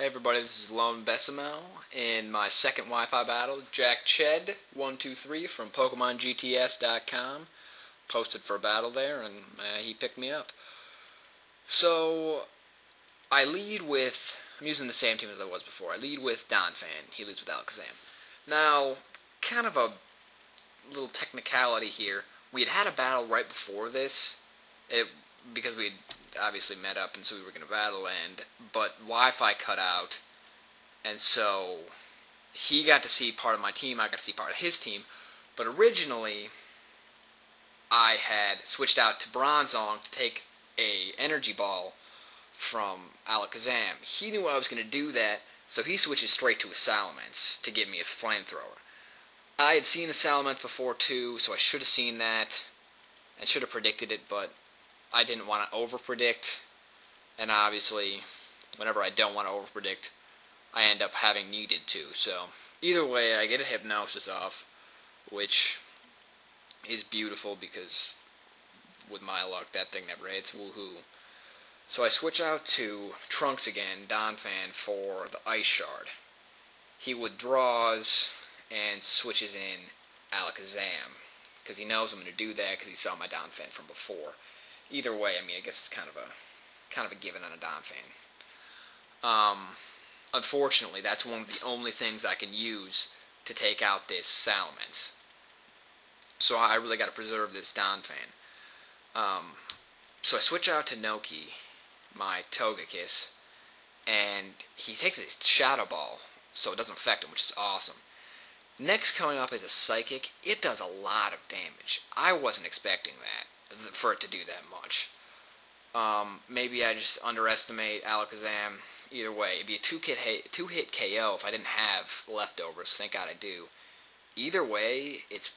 Hey everybody, this is LoneBesamell in my second Wi-Fi battle. jackched123 from PokemonGTS.com posted for a battle there, and he picked me up. So, I lead with, I'm using the same team as I was before. I lead with Donphan. He leads with Alakazam. Now, kind of a little technicality here. We had a battle right before this, because we had obviously met up, and so we were going to battle, but Wi-Fi cut out, and so he got to see part of my team, I got to see part of his team, but originally I had switched out to Bronzong to take a energy ball from Alakazam. He knew I was going to do that, so he switches straight to a Salamence to give me a flamethrower. I had seen the Salamence before too, so I should have seen that, and should have predicted it, but I didn't want to overpredict, and obviously, whenever I don't want to overpredict, I end up having needed to. So, either way, I get a Hypnosis off, which is beautiful because, with my luck, that thing never hits. Woohoo. So I switch out to Trunks again, Donphan, for the Ice Shard. He withdraws and switches in Alakazam, because he knows I'm going to do that because he saw my Donphan from before. Either way, I mean, I guess it's kind of a given on a Donphan. Unfortunately, that's one of the only things I can use to take out this Salamence. So I really got to preserve this Donphan. So I switch out to Noki, my Togekiss, and he takes his Shadow Ball, so it doesn't affect him, which is awesome. Next coming up is a Psychic. It does a lot of damage. I wasn't expecting that, for it to do that much. Maybe I just underestimate Alakazam. Either way, it'd be a two-hit KO if I didn't have leftovers. Thank God I do. Either way, it's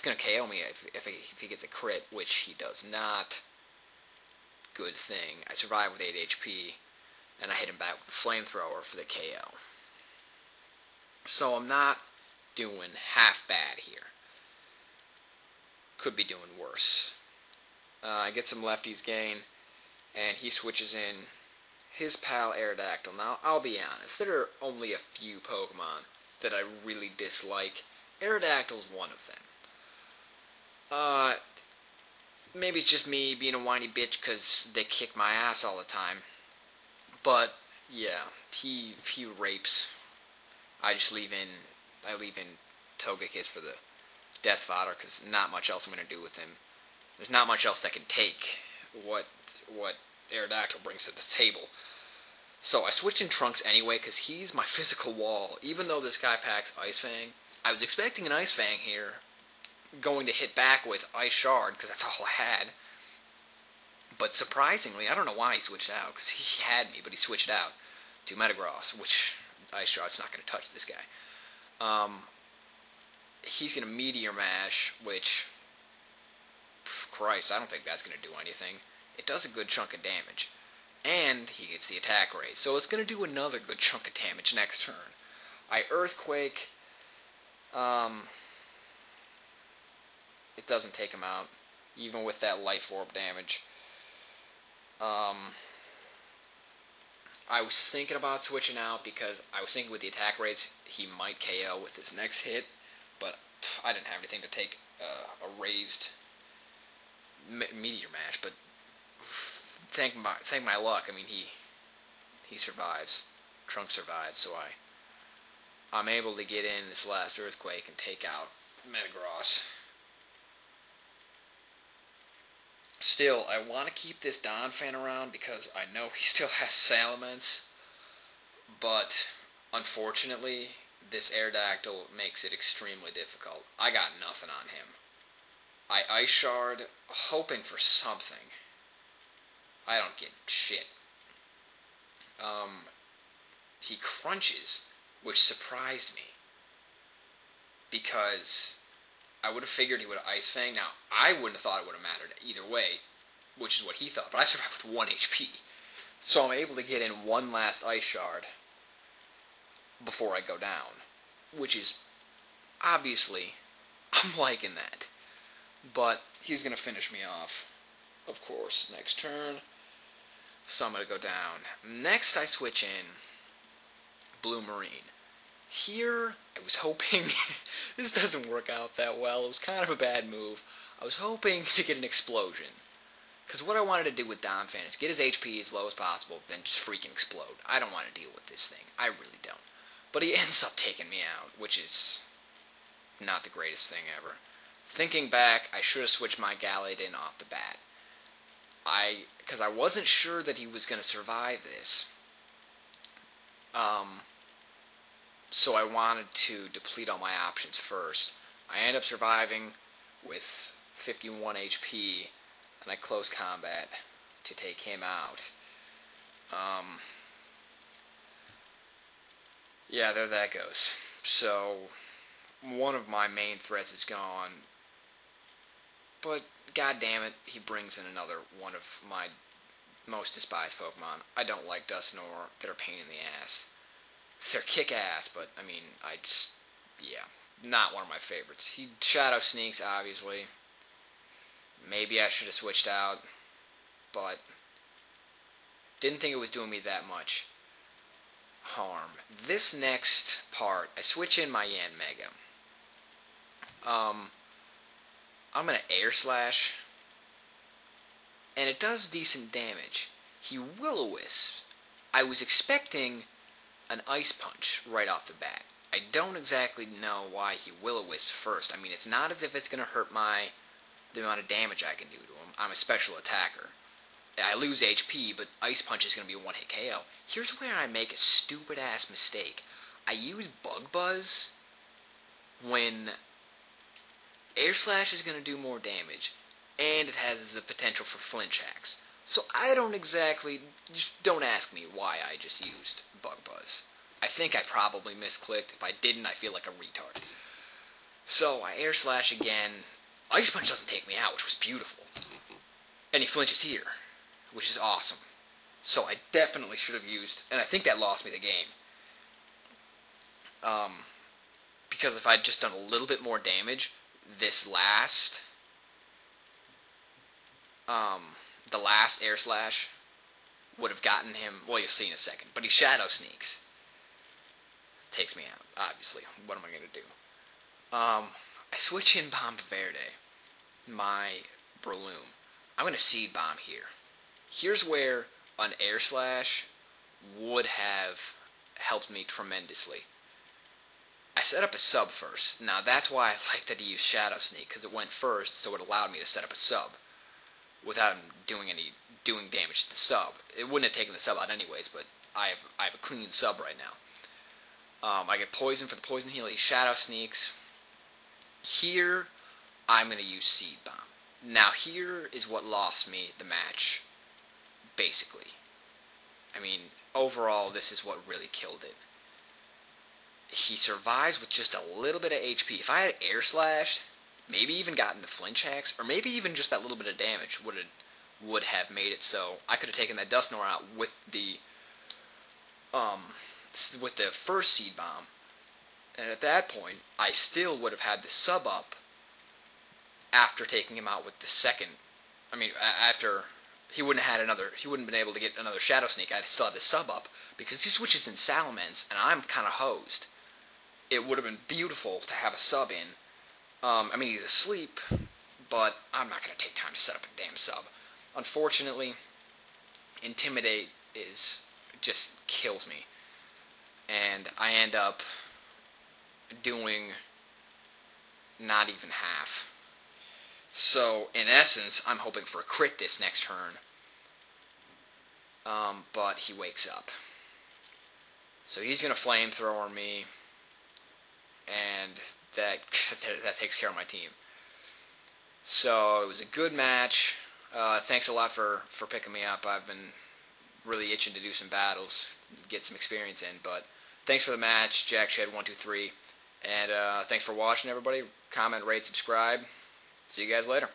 going to KO me if he gets a crit, which he does not. Good thing. I survive with 8 HP, and I hit him back with the Flamethrower for the KO. So I'm not doing half bad here. Could be doing worse. I get some lefties gain, and he switches in his pal Aerodactyl. Now, I'll be honest, there are only a few Pokemon that I really dislike. Aerodactyl's one of them. Maybe it's just me being a whiny bitch because they kick my ass all the time. But, yeah, he rapes. I leave in Togekiss for the death fodder because not much else I'm going to do with him. There's not much else that can take what Aerodactyl brings to this table. So I switch in Trunks anyway because he's my physical wall. Even though this guy packs Ice Fang, I was expecting an Ice Fang here, going to hit back with Ice Shard because that's all I had. But surprisingly, I don't know why he switched out, because he had me, but he switched out to Metagross, which Ice Shard's not going to touch this guy. He's going to Meteor Mash, which, Christ, I don't think that's going to do anything. It does a good chunk of damage. And he gets the attack rate. So it's going to do another good chunk of damage next turn. I Earthquake. It doesn't take him out, even with that Life Orb damage. I was thinking about switching out because I was thinking with the attack rates he might KO with his next hit, but I didn't have anything to take a raised Meteor Mash. But thank my luck. I mean, he survives. Trunks survives, so I'm able to get in this last Earthquake and take out Metagross. Still, I want to keep this Donphan around because I know he still has Salamence, but unfortunately, this Aerodactyl makes it extremely difficult. I got nothing on him. I Ice Shard, hoping for something. I don't get shit. He crunches, which surprised me, because I would have figured he would have Ice Fang. Now, I wouldn't have thought it would have mattered either way, which is what he thought, but I survived with 1 HP. So I'm able to get in one last Ice Shard before I go down, which is, obviously, I'm liking that. But he's going to finish me off, of course, next turn. So I'm going to go down. Next, I switch in Blue Marine. Here, I was hoping, this doesn't work out that well, it was kind of a bad move. I was hoping to get an explosion. Because what I wanted to do with Donphan is get his HP as low as possible, then just freaking explode. I don't want to deal with this thing. I really don't. But he ends up taking me out, which is not the greatest thing ever. Thinking back, I should have switched my Galadin off the bat. Because I wasn't sure that he was going to survive this. So I wanted to deplete all my options first. I end up surviving with 51 HP, and I close combat to take him out. Yeah, there that goes. So, one of my main threats is gone, but god damn it, he brings in another one of my most despised Pokemon. I don't like Dusknoir. They're a pain in the ass. They're kick-ass, but, I mean, yeah, not one of my favorites. He Shadow Sneaks, obviously. Maybe I should have switched out, but didn't think it was doing me that much harm. This next part, I switch in my Yanmega. I'm going to Air Slash, and it does decent damage. He Will-O-Wisp. I was expecting an Ice Punch right off the bat. I don't exactly know why he Will-O-Wisp first. I mean, it's not as if it's going to hurt the amount of damage I can do to him. I'm a special attacker. I lose HP, but Ice Punch is going to be a one-hit KO. Here's where I make a stupid-ass mistake. I use Bug Buzz when Air Slash is going to do more damage, and it has the potential for flinch hacks. So I don't exactly, just don't ask me why I just used Bug Buzz. I think I probably misclicked. If I didn't, I feel like a retard. So I Air Slash again. Ice Punch doesn't take me out, which was beautiful. And he flinches here, which is awesome. So I definitely should have used, and I think that lost me the game. Because if I'd just done a little bit more damage, this last, the last Air Slash would have gotten him, well, you'll see in a second, but he Shadow Sneaks. Takes me out, obviously. What am I going to do? I switch in Bomb Verde, my Breloom. I'm going to Seed Bomb here. Here's where an Air Slash would have helped me tremendously. I set up a sub first. Now that's why I like that he used Shadow Sneak, because it went first, so it allowed me to set up a sub without him doing damage to the sub. It wouldn't have taken the sub out anyways, but I have a clean sub right now. I get Poison for the Poison Heal. He Shadow Sneaks. Here, I'm going to use Seed Bomb. Now here is what lost me the match, basically. I mean, overall, this is what really killed it. He survives with just a little bit of HP. If I had Air Slashed, maybe even gotten the flinch hacks, or maybe even just that little bit of damage would have made it so I could have taken that Dusknoir out with the first Seed Bomb. And at that point, I still would have had the sub up after taking him out with the second. I mean, after he wouldn't been able to get another Shadow Sneak. I'd still have the sub up because he switches in Salamence, and I'm kind of hosed. It would have been beautiful to have a sub in. I mean, he's asleep, but I'm not going to take time to set up a damn sub. Unfortunately, Intimidate just kills me, and I end up doing not even half. So, in essence, I'm hoping for a crit this next turn, but he wakes up. So he's going to Flamethrower me, and that takes care of my team. So, it was a good match. Thanks a lot for picking me up. I've been really itching to do some battles, get some experience in, but thanks for the match, jackched123, and thanks for watching, everybody. Comment, rate, subscribe. See you guys later.